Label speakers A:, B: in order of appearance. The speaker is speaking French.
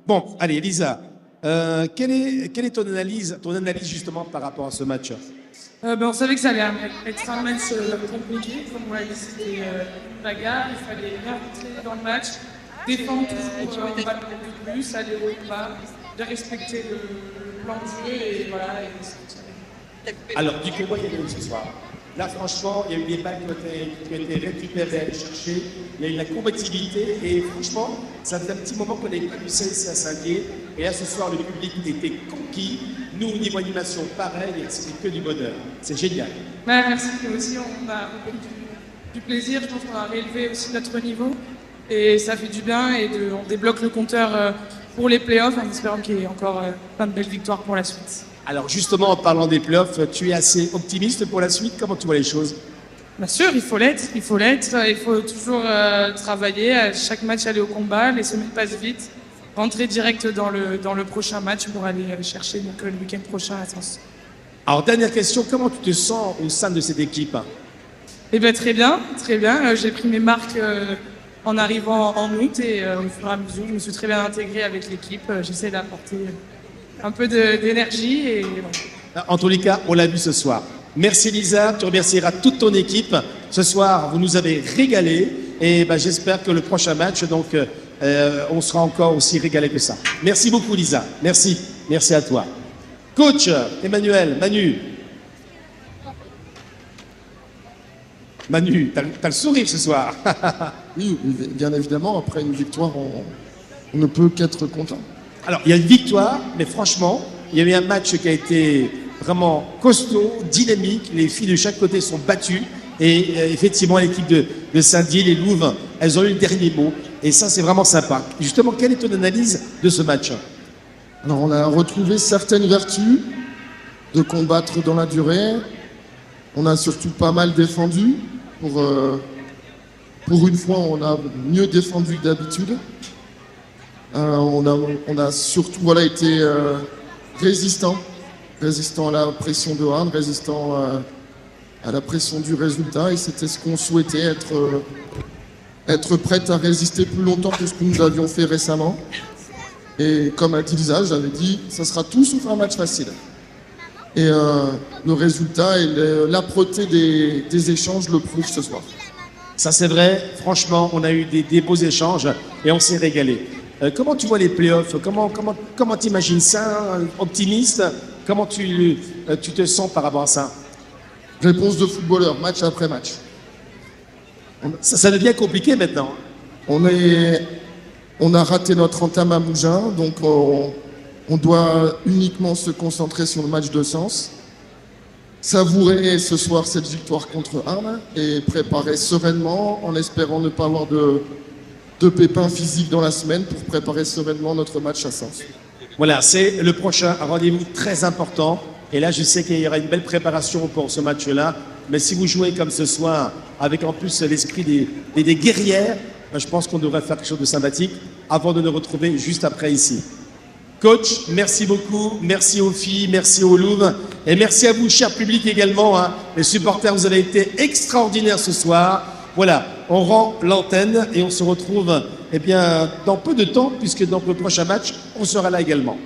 A: Bon, allez, Elisa, quelle est ton analyse justement par rapport à ce match?
B: On savait que ça allait être un match compliqué. Comme on l'a dit, c'était une bagarre. Il fallait bien rentrer dans le match, défendre toujours un ballon de plus, aller au combat, de respecter le plan de jeu et voilà.
A: Alors, du combat, il y a eu ce soir. Là, franchement, il y a eu des balles qui ont été récupérées, allées chercher. Il y a eu de la combativité et franchement, ça fait un petit moment qu'on n'avait pas vu ça ici à Saint-Dié. Et là, ce soir, le public était conquis. Nous, au niveau animation, pareil, c'était que du bonheur. C'est génial.
B: Merci. Nous aussi, on a eu du plaisir. Je pense qu'on a réélevé aussi notre niveau. Et ça fait du bien et on débloque le compteur pour les playoffs en espérant qu'il y ait encore plein de belles victoires pour la suite.
A: Alors justement, en parlant des playoffs, tu es assez optimiste pour la suite? Comment tu vois les choses?
B: Bien sûr, il faut l'être. Il faut toujours travailler, à chaque match aller au combat, les semaines passent vite, rentrer direct dans le prochain match pour aller chercher donc, le week-end prochain à Sens.
A: Alors dernière question, comment tu te sens au sein de cette équipe?
B: Eh bien très bien, très bien. J'ai pris mes marques en arrivant en août et au fur et à mesure, je me suis très bien intégrée avec l'équipe. J'essaie d'apporter un peu d'énergie et voilà.
A: En tous les cas, on l'a vu ce soir. Merci Lisa, tu remercieras toute ton équipe. Ce soir, vous nous avez régalé et j'espère que le prochain match, on sera encore aussi régalé que ça. Merci beaucoup Lisa, merci à toi. Coach Emmanuel, Manu, t'as le sourire ce soir.
C: Oui, bien évidemment, après une victoire, on ne peut qu'être content.
A: Alors, il y a une victoire, mais franchement, il y a eu un match qui a été vraiment costaud, dynamique. Les filles de chaque côté sont battues. Et effectivement, l'équipe de Saint-Dié, les Louves, elles ont eu le dernier mot. Et ça, c'est vraiment sympa. Justement, quelle est ton analyse de ce match?
C: Alors, on a retrouvé certaines vertus de combattre dans la durée. On a surtout pas mal défendu. Pour une fois, on a mieux défendu que d'habitude. On a surtout été résistant à la pression de Arles, résistant à la pression du résultat, et c'était ce qu'on souhaitait, être prête à résister plus longtemps que ce que nous avions fait récemment. Et comme a dit Lisa, j'avais dit, ça sera tout sauf un match facile. Et le résultat et l'âpreté des échanges le prouvent ce soir.
A: Ça c'est vrai, franchement, on a eu des beaux échanges et on s'est régalé. Comment tu vois les playoffs? Comment t'imagines ça? Optimiste? Comment tu te sens par rapport à ça?
C: Réponse de footballeur, match après match.
A: Ça devient compliqué maintenant.
C: On a raté notre entame à Mougins, donc on doit uniquement se concentrer sur le match de Sens. Savourer ce soir cette victoire contre Arles et préparer sereinement en espérant ne pas avoir de pépins physiques dans la semaine pour préparer sereinement notre match à Sens.
A: Voilà, c'est le prochain rendez-vous très important. Et là, je sais qu'il y aura une belle préparation pour ce match-là. Mais si vous jouez comme ce soir, avec en plus l'esprit des guerrières, je pense qu'on devrait faire quelque chose de sympathique avant de nous retrouver juste après ici. Coach, merci beaucoup. Merci aux filles, merci aux Louves. Et merci à vous, cher public également. Les supporters, vous avez été extraordinaires ce soir. Voilà, on rend l'antenne et on se retrouve dans peu de temps, puisque dans le prochain match, on sera là également.